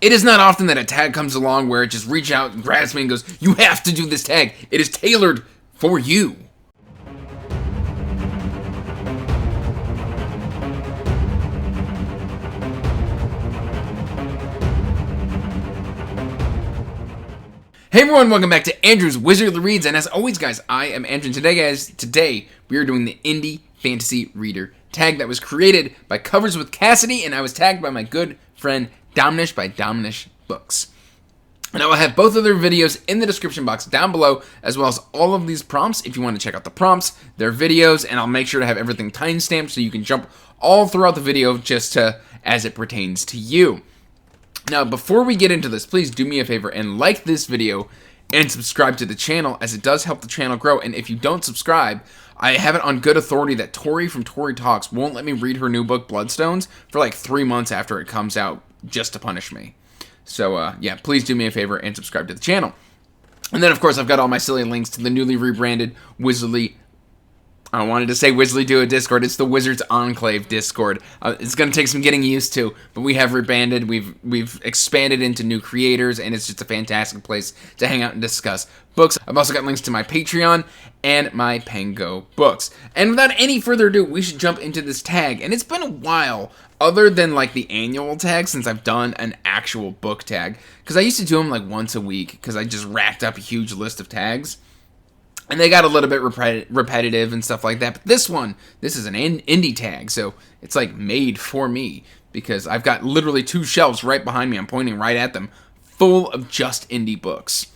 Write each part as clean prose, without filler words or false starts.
It is not often that a tag comes along where it just reaches out and grabs me and goes, you have to do this tag. It is tailored for you. Hey everyone, welcome back to Andrew's Wizardly Reads, and as always guys, I am Andrew, and today we are doing the Indie Fantasy Reader tag that was created by Covers with Cassidy, and I was tagged by my good friend Dominish by Dominish Books. And I will have both of their videos in the description box down below, as well as all of these prompts if you want to check out the prompts, their videos, and I'll make sure to have everything timestamped so you can jump all throughout the video just as it pertains to you. Now, before we get into this, please do me a favor and like this video and subscribe to the channel, as it does help the channel grow. And if you don't subscribe, I have it on good authority that Tori from Tori Talks won't let me read her new book, Bloodstones, for like 3 months after it comes out, just to punish me. So, yeah, please do me a favor and subscribe to the channel. And then, of course, I've got all my silly links to the newly rebranded Wizardly... I wanted to say Wizardly Duo Discord. It's the Wizards Enclave Discord. It's going to take some getting used to, but we have rebranded. We've expanded into new creators, and it's just a fantastic place to hang out and discuss books. I've also got links to my Patreon and my Pango books. And without any further ado, we should jump into this tag. And it's been a while, other than like the annual tag, since I've done an actual book tag. Because I used to do them like once a week, because I just racked up a huge list of tags. And they got a little bit repetitive and stuff like that. But this is an indie tag. So it's like made for me. Because I've got literally 2 shelves right behind me. I'm pointing right at them. Full of just indie books.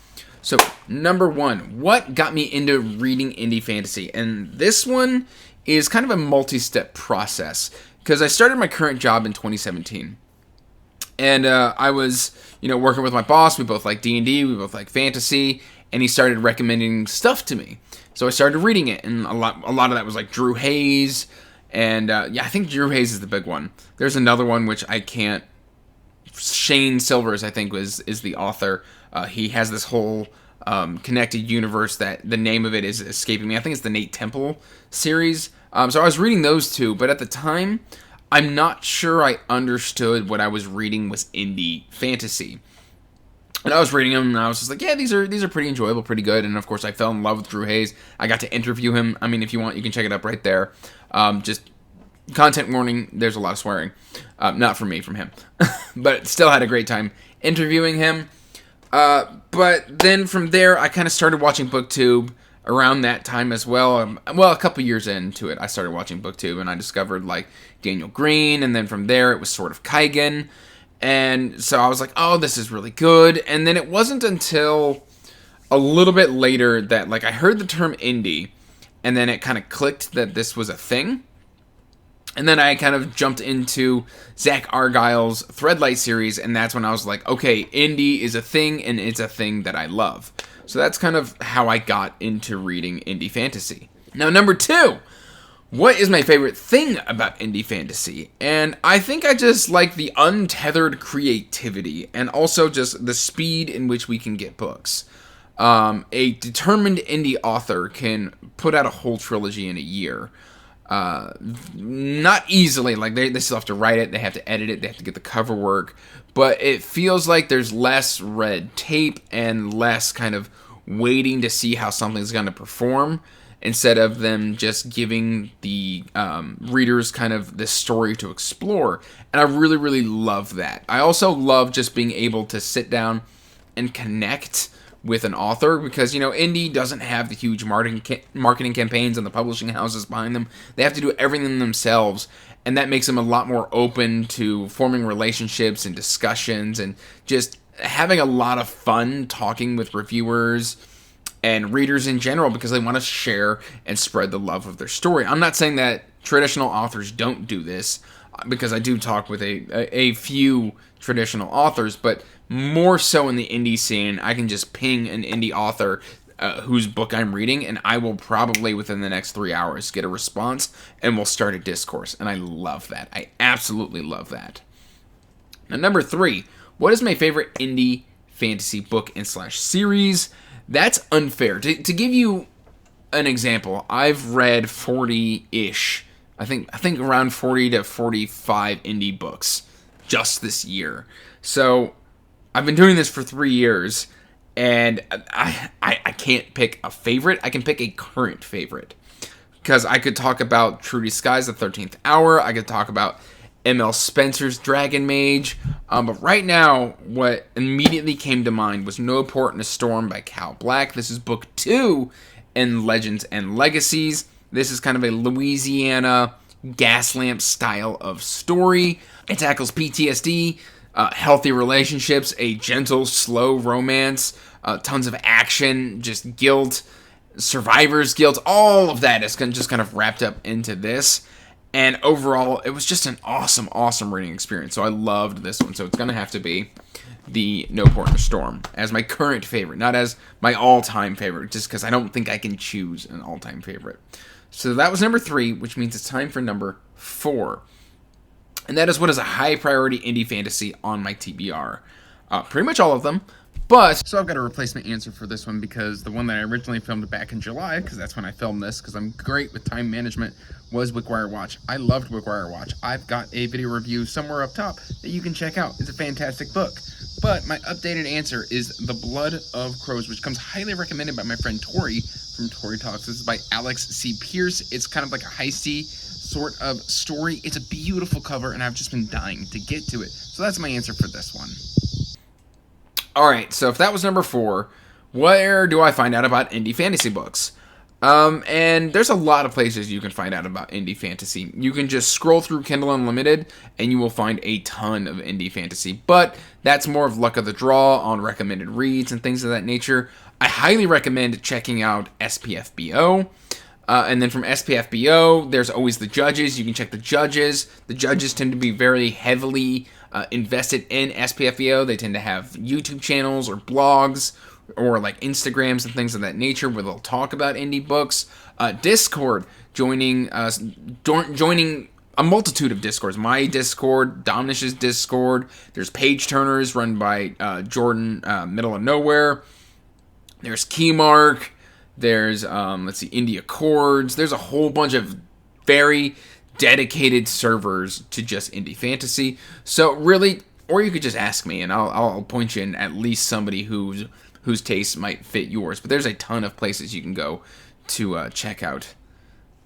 So number 1. What got me into reading indie fantasy? And this one is kind of a multi-step process. Because I started my current job in 2017. And I was, working with my boss. We both like D&D. We both like fantasy. And he started recommending stuff to me. So I started reading it, and a lot of that was like Drew Hayes, and I think Drew Hayes is the big one. There's another one which I can't. Shane Silvers, I think, is the author. He has this whole connected universe that the name of it is escaping me. I think it's the Nate Temple series. So I was reading those 2, but at the time, I'm not sure I understood what I was reading was indie fantasy. And I was reading them, and I was just like, yeah, these are pretty enjoyable, pretty good. And, of course, I fell in love with Drew Hayes. I got to interview him. I mean, if you want, you can check it up right there. Just content warning, there's a lot of swearing. Not from me, from him. But still had a great time interviewing him. But then from there, I kind of started watching BookTube around that time as well. A couple years into it, I started watching BookTube, and I discovered, like, Daniel Green. And then from there, it was sort of Kaigen. And so I was like, oh, this is really good. And then it wasn't until a little bit later that, like, I heard the term indie, and then it kind of clicked that this was a thing. And then I kind of jumped into Zach Argyle's Threadlight series, and that's when I was like, okay, indie is a thing, and it's a thing that I love. So that's kind of how I got into reading indie fantasy. Now, number 2. What is my favorite thing about indie fantasy? And I think I just like the untethered creativity and also just the speed in which we can get books. A determined indie author can put out a whole trilogy in a year. Not easily, like they still have to write it, they have to edit it, they have to get the cover work, but it feels like there's less red tape and less kind of waiting to see how something's going to perform, instead of them just giving the readers kind of this story to explore. And I really, really love that. I also love just being able to sit down and connect with an author, because, indie doesn't have the huge marketing campaigns and the publishing houses behind them. They have to do everything themselves, and that makes them a lot more open to forming relationships and discussions and just having a lot of fun talking with reviewers and readers in general, because they want to share and spread the love of their story. I'm not saying that traditional authors don't do this, because I do talk with a few traditional authors, but more so in the indie scene, I can just ping an indie author whose book I'm reading, and I will probably within the next 3 hours get a response, and we'll start a discourse, and I love that. I absolutely love that. Now, number 3, what is my favorite indie fantasy book and / series? That's unfair. To give you an example, I've read 40-ish, I think around 40 to 45 indie books just this year. So I've been doing this for 3 years, and I can't pick a favorite. I can pick a current favorite. Because I could talk about Trudy Sky's The 13th Hour. I could talk about M.L. Spencer's Dragon Mage. But right now, what immediately came to mind was No Port in a Storm by Cal Black. This is book 2 in Legends and Legacies. This is kind of a Louisiana Gaslamp style of story. It tackles PTSD, healthy relationships, a gentle, slow romance, tons of action, just guilt, survivor's guilt. All of that is just kind of wrapped up into this. And overall, it was just an awesome reading experience. So I loved this one. So it's going to have to be the No Port in a Storm as my current favorite, not as my all-time favorite, just because I don't think I can choose an all-time favorite. So that was number 3, which means it's time for number 4. And that is what is a high-priority indie fantasy on my TBR. Pretty much all of them. But, so I've got a replacement answer for this one, because the one that I originally filmed back in July, because that's when I filmed this, because I'm great with time management, was Wickwire Watch. I loved Wickwire Watch. I've got a video review somewhere up top that you can check out. It's a fantastic book. But my updated answer is The Blood of Crows, which comes highly recommended by my friend Tori from Tori Talks. This is by Alex C. Pierce. It's kind of like a heisty sort of story. It's a beautiful cover, and I've just been dying to get to it. So that's my answer for this one. Alright, so if that was number 4, where do I find out about indie fantasy books? And there's a lot of places you can find out about indie fantasy. You can just scroll through Kindle Unlimited, and you will find a ton of indie fantasy. But that's more of luck of the draw on recommended reads and things of that nature. I highly recommend checking out SPFBO. And then from SPFBO, there's always the judges. You can check the judges. The judges tend to be very heavily invested in SPFBO. They tend to have YouTube channels or blogs or like Instagrams and things of that nature where they'll talk about indie books. Discord, joining a multitude of Discords. My Discord, Dominish's Discord. There's Page Turners run by Jordan, Middle of Nowhere. There's Keymark. There's, Indie Accords. There's a whole bunch of very dedicated servers to just indie fantasy. So really, or you could just ask me, and I'll point you in at least somebody whose tastes might fit yours. But there's a ton of places you can go to check out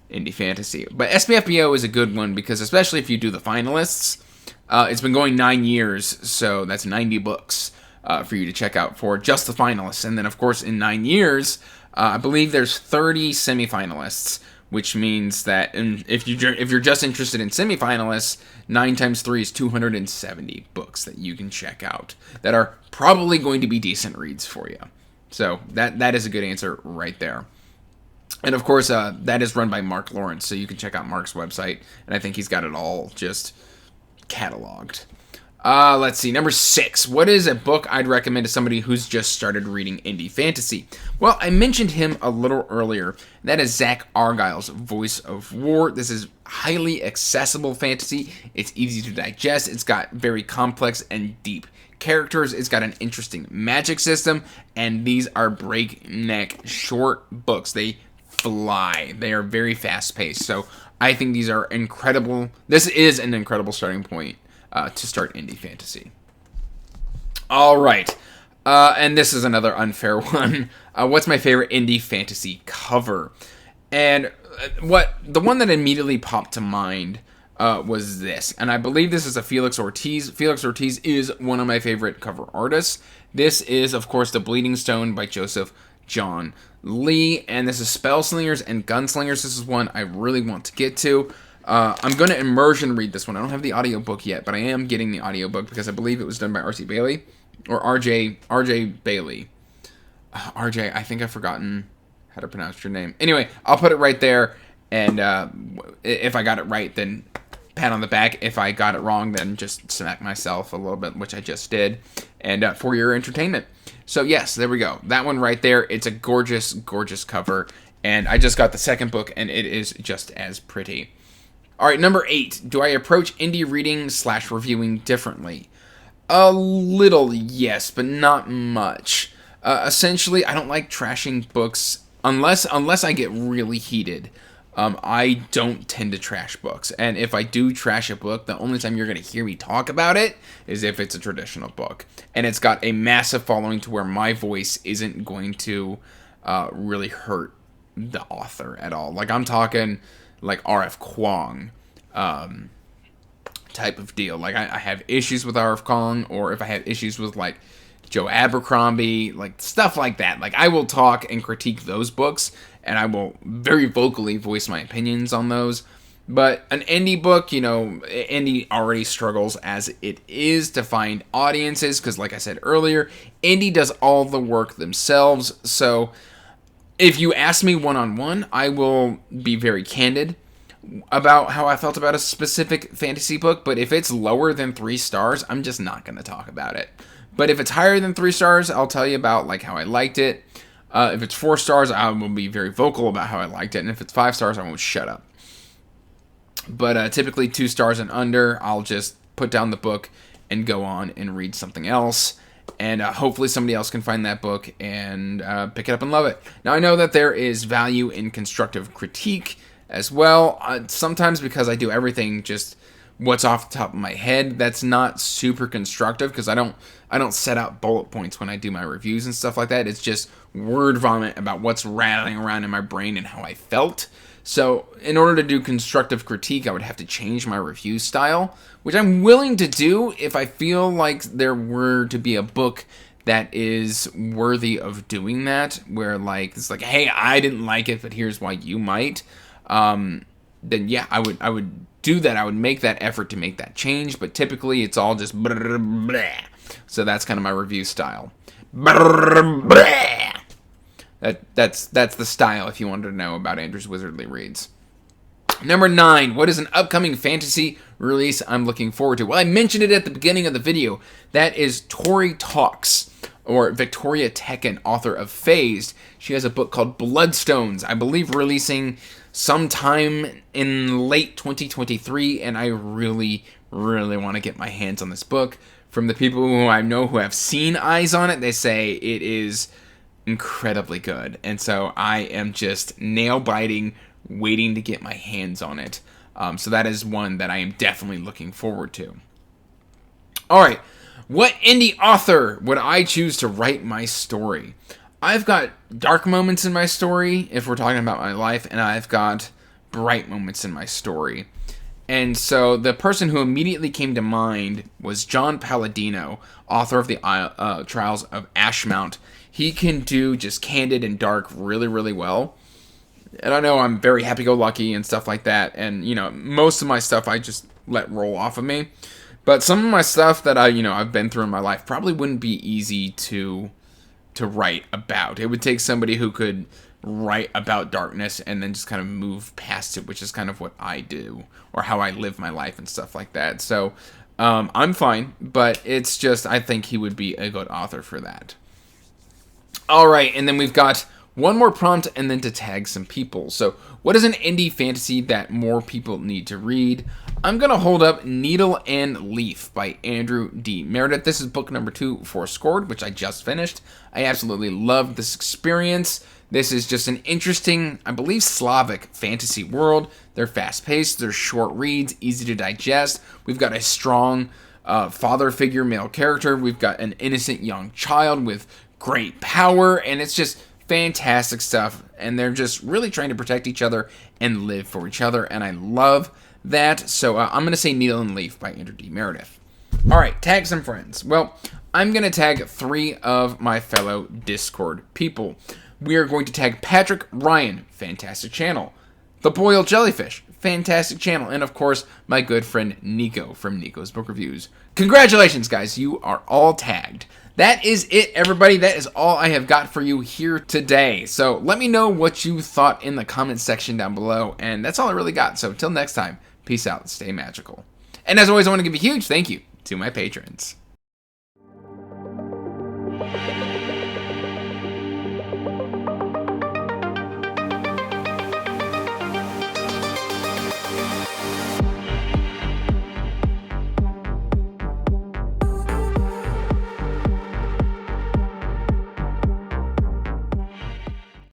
indie fantasy. But SPFBO is a good one because, especially if you do the finalists, it's been going 9 years, so that's 90 books for you to check out for just the finalists. And then, of course, in 9 years, I believe there's 30 semifinalists, which means that if you're just interested in semifinalists, 9 times 3 is 270 books that you can check out that are probably going to be decent reads for you. So that is a good answer right there. And of course, that is run by Mark Lawrence, so you can check out Mark's website, and I think he's got it all just cataloged. Let's see, number 6. What is a book I'd recommend to somebody who's just started reading indie fantasy? Well, I mentioned him a little earlier. That is Zach Argyle's Voice of War. This is highly accessible fantasy. It's easy to digest. It's got very complex and deep characters. It's got an interesting magic system, and these are breakneck short books. They fly. They are very fast-paced, so I think these are incredible. This is an incredible starting point to start indie fantasy. All right, and this is another unfair one. What's my favorite indie fantasy cover? And the one that immediately popped to mind was this, and I believe this is a Felix Ortiz. Felix Ortiz is one of my favorite cover artists. This is, of course, The Bleeding Stone by Joseph John Lee, and this is Spellslingers and Gunslingers. This is one I really want to get to. I'm going to immersion read this one. I don't have the audiobook yet, but I am getting the audiobook because I believe it was done by R.C. Bailey, or R.J. Bailey. R.J., I think I've forgotten how to pronounce your name. Anyway, I'll put it right there, and if I got it right, then pat on the back. If I got it wrong, then just smack myself a little bit, which I just did, and for your entertainment. So yes, there we go. That one right there, it's a gorgeous, gorgeous cover, and I just got the second book, and it is just as pretty. All right, number 8. Do I approach indie reading / reviewing differently? A little, yes, but not much. Essentially, I don't like trashing books unless I get really heated. I don't tend to trash books. And if I do trash a book, the only time you're going to hear me talk about it is if it's a traditional book. And it's got a massive following to where my voice isn't going to really hurt the author at all. Like, I'm talking like R.F. Kuang type of deal. Like, I have issues with R.F. Kuang, or if I have issues with, like, Joe Abercrombie, like, stuff like that. Like, I will talk and critique those books, and I will very vocally voice my opinions on those. But an indie book, you know, indie already struggles as it is to find audiences, because like I said earlier, indie does all the work themselves. So if you ask me one-on-one, I will be very candid about how I felt about a specific fantasy book, but if it's lower than 3 stars, I'm just not going to talk about it. But if it's higher than 3 stars, I'll tell you about like how I liked it. If it's 4 stars, I will be very vocal about how I liked it, and if it's 5 stars, I won't shut up. But typically 2 stars and under, I'll just put down the book and go on and read something else. And hopefully somebody else can find that book and pick it up and love it. Now, I know that there is value in constructive critique as well. Sometimes because I do everything just what's off the top of my head, that's not super constructive, because I don't set out bullet points when I do my reviews and stuff like that. It's just word vomit about what's rattling around in my brain and how I felt. So in order to do constructive critique, I would have to change my review style, which I'm willing to do if I feel like there were to be a book that is worthy of doing that, where like it's like, hey, I didn't like it, but here's why you might. Then yeah, I would do that. I would make that effort to make that change, but typically it's all just blah, blah, blah. So that's kind of my review style. Blah, blah. That's the style if you wanted to know about Andrew's Wizardly Reads. Number 9, what is an upcoming fantasy release I'm looking forward to? Well, I mentioned it at the beginning of the video. That is Tori Talks, or Victoria Tekken, author of Phased. She has a book called Bloodstones, I believe releasing sometime in late 2023, and I really, really want to get my hands on this book. From the people who I know who have seen eyes on it, they say it is incredibly good, and so I am just nail-biting, waiting to get my hands on it. So that is one that I am definitely looking forward to. Alright, what indie author would I choose to write my story? I've got dark moments in my story, if we're talking about my life, and I've got bright moments in my story. And so the person who immediately came to mind was John Palladino, author of the Trials of Ashmount. He can do just candid and dark really, really well. And I know I'm very happy-go-lucky and stuff like that. And, you know, most of my stuff I just let roll off of me. But some of my stuff that I've been through in my life probably wouldn't be easy to write about. It would take somebody who could write about darkness and then just kind of move past it, which is kind of what I do, or how I live my life and stuff like that. So I'm fine, but it's just I think he would be a good author for that. All right, and then we've got one more prompt and then to tag some people. So what is an indie fantasy that more people need to read? I'm going to hold up Needle and Leaf by Andrew D. Meredith. This is book number 2 for Scored, which I just finished. I absolutely loved this experience. This is just an interesting, I believe, Slavic fantasy world. They're fast-paced, they're short reads, easy to digest. We've got a strong father figure male character. We've got an innocent young child with great power, and it's just fantastic stuff. And they're just really trying to protect each other and live for each other, and I love that. So I'm going to say Needle and Leaf by Andrew D. Meredith. All right, tag some friends. Well, I'm going to tag 3 of my fellow Discord people. We are going to tag Patrick Ryan, fantastic channel. The Boiled Jellyfish, fantastic channel. And of course, my good friend Nico from Nico's Book Reviews. Congratulations, guys. You are all tagged. That is it, everybody. That is all I have got for you here today. So let me know what you thought in the comments section down below. And that's all I really got. So until next time, peace out. Stay magical. And as always, I want to give a huge thank you to my patrons.